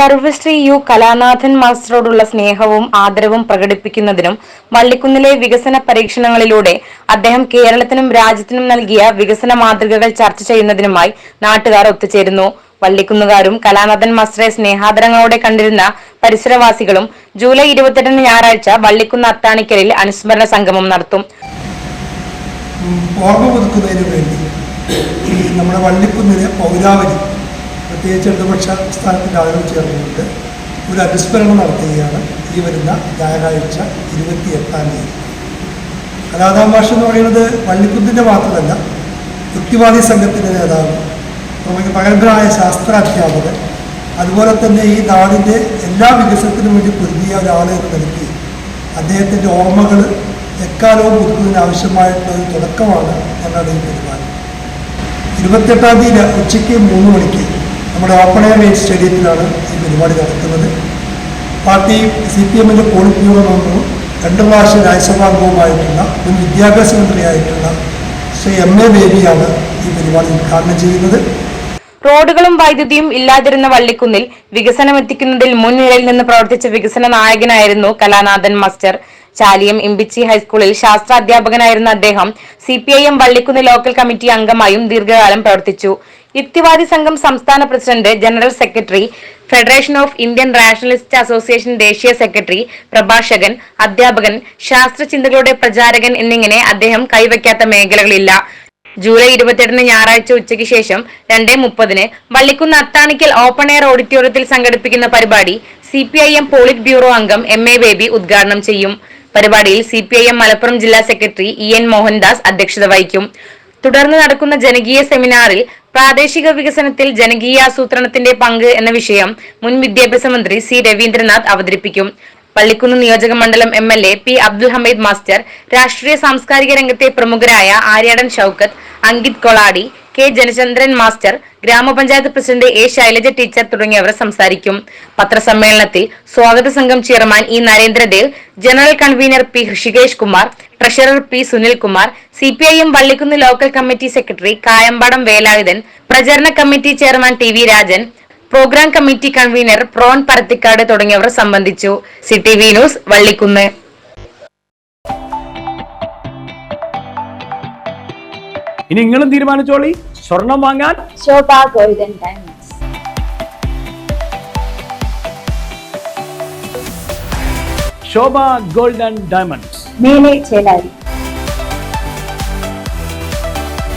സർവശ്രീ U Kalanathan മാസ്റ്ററോടുള്ള സ്നേഹവും ആദരവും പ്രകടിപ്പിക്കുന്നതിനും വള്ളിക്കുന്നിലെ വികസന പരീക്ഷണങ്ങളിലൂടെ അദ്ദേഹം കേരളത്തിനും രാജ്യത്തിനും നൽകിയ വികസന മാതൃകകൾ ചർച്ച ചെയ്യുന്നതിനുമായി നാട്ടുകാർ ഒത്തുചേരുന്നു. വള്ളിക്കുന്നുകാരും കലാനാഥൻ മാസ്റ്ററെ സ്നേഹാദരങ്ങളോടെ കണ്ടിരുന്ന പരിസരവാസികളും ജൂലൈ 28 ഞായറാഴ്ച വള്ളിക്കുന്ന് അത്താണിക്കലിൽ അനുസ്മരണ സംഗമം നടത്തും. ഓർമ്മ പുതുക്കുന്നതിന് വേണ്ടി നമ്മുടെ വള്ളിക്കുന്നിലെ പൗരാവലി പ്രത്യേകിച്ച് ഇടതുപക്ഷ സ്ഥാനത്തിൻ്റെ ആളുകൾ ചേർന്നുകൊണ്ട് ഒരു അനുസ്മരണം നടത്തുകയാണ് ഈ വരുന്ന ഞായറാഴ്ച 28-ാം തീയതി. കലാനാഥൻ മാഷ് എന്ന് പറയുന്നത് വള്ളിക്കുന്നിൻ്റെ മാത്രമല്ല, യുക്തിവാദി സംഘത്തിൻ്റെ നേതാവ്, നമുക്ക് പരമ്പരായ ശാസ്ത്രാധ്യാപകൻ, അതുപോലെ തന്നെ ഈ നാടിൻ്റെ എല്ലാ വികസനത്തിനും വേണ്ടി പൊരുതിയ ഒരാൾ എന്ന് നൽകി അദ്ദേഹത്തിൻ്റെ ഓർമ്മകൾ എക്കാലവും പുതുക്കുന്നതിന് ആവശ്യമായിട്ടുള്ള ഒരു തുടക്കമാണ് ഞങ്ങളുടെ ഈ പരിപാടി. 28-ാം തീയതി ഉച്ചയ്ക്ക് 3 മണിക്ക് നമ്മുടെ ഓപ്പൺ എയർ റേഞ്ച് സ്റ്റേഡിയത്തിലാണ് ഈ പരിപാടി നടക്കുന്നത്. പാർട്ടി CPM-ൻ്റെ പോളിറ്റ് ബ്യൂറോ മെമ്പറും 2 പ്രാവശ്യം രാജ്യസഭാംഗവുമായിട്ടുള്ള മുൻ വിദ്യാഭ്യാസ മന്ത്രിയായിട്ടുള്ള ശ്രീ MA ബേബിയാണ് ഈ പരിപാടി ഉദ്ഘാടനം ചെയ്യുന്നത്. റോഡുകളും വൈദ്യുതിയും ഇല്ലാതിരുന്ന വള്ളിക്കുന്നിൽ വികസനമെത്തിക്കുന്നതിൽ മുൻനിരയിൽ നിന്ന് പ്രവർത്തിച്ച വികസന നായകനായിരുന്നു കലാനാഥൻ മാസ്റ്റർ. ചാലിയം ഇമ്പിച്ചി ഹൈസ്കൂളിൽ ശാസ്ത്രാധ്യാപകനായിരുന്ന അദ്ദേഹം CPIM വള്ളിക്കുന്ന് ലോക്കൽ കമ്മിറ്റി അംഗമായും ദീർഘകാലം പ്രവർത്തിച്ചു. യുക്തിവാദി സംഘം സംസ്ഥാന president, general secretary, federation of Indian rationalist association ദേശീയ സെക്രട്ടറി, പ്രഭാഷകൻ, അധ്യാപകൻ, ശാസ്ത്രചിന്തകളുടെ പ്രചാരകൻ എന്നിങ്ങനെ അദ്ദേഹം കൈവയ്ക്കാത്ത മേഖലകളില്ല. ജൂലൈ 28 ഞായറാഴ്ച ഉച്ചയ്ക്ക് ശേഷം 2:30 വള്ളിക്കുന്ന് അത്താണിക്കൽ ഓപ്പൺ എയർ ഓഡിറ്റോറിയത്തിൽ സംഘടിപ്പിക്കുന്ന പരിപാടി CPIM പോളിറ്റ് ബ്യൂറോ അംഗം MA ബേബി ഉദ്ഘാടനം ചെയ്യും. പരിപാടിയിൽ CPIM മലപ്പുറം ജില്ലാ സെക്രട്ടറി EN മോഹൻദാസ് അധ്യക്ഷത വഹിക്കും. തുടർന്ന് നടക്കുന്ന ജനകീയ സെമിനാറിൽ പ്രാദേശിക വികസനത്തിൽ ജനകീയാസൂത്രണത്തിന്റെ പങ്ക് എന്ന വിഷയം മുൻ വിദ്യാഭ്യാസ മന്ത്രി C രവീന്ദ്രനാഥ് അവതരിപ്പിക്കും. വള്ളിക്കുന്ന് നിയോജക മണ്ഡലം MLA P Abdul Hameed master, രാഷ്ട്രീയ സാംസ്കാരിക രംഗത്തെ പ്രമുഖരായ ആര്യാടൻ ഷൌക്കത്ത്, അങ്കിത് കൊളാടി, K ജനചന്ദ്രൻ മാസ്റ്റർ, ഗ്രാമപഞ്ചായത്ത് പ്രസിഡന്റ് A ശൈലജ ടീച്ചർ തുടങ്ങിയവർ സംസാരിക്കും. പത്രസമ്മേളനത്തിൽ സ്വാഗത സംഘം chairman E Narendradev, general convener P Hrishikesh Kumar, treasurer P Sunilkumar, CPIM Vallikkunnu local committee secretary Kayambadam Velayudhan, പ്രചരണ committee chairman TV Rajan, programme committee convener പ്രോൺ പരത്തിക്കാട് തുടങ്ങിയവർ സംബന്ധിച്ചു. CTV news, Vallikkunnu. ഇനി നിങ്ങളും തീരുമാനിച്ചോളി, സ്വർണം വാങ്ങാൻ ശോഭ ഗോൾഡൻ ഡയമണ്ട്സ്. ശോഭ ഗോൾഡൻ ഡയമണ്ട്സ്, മേലെ ചേലാരി.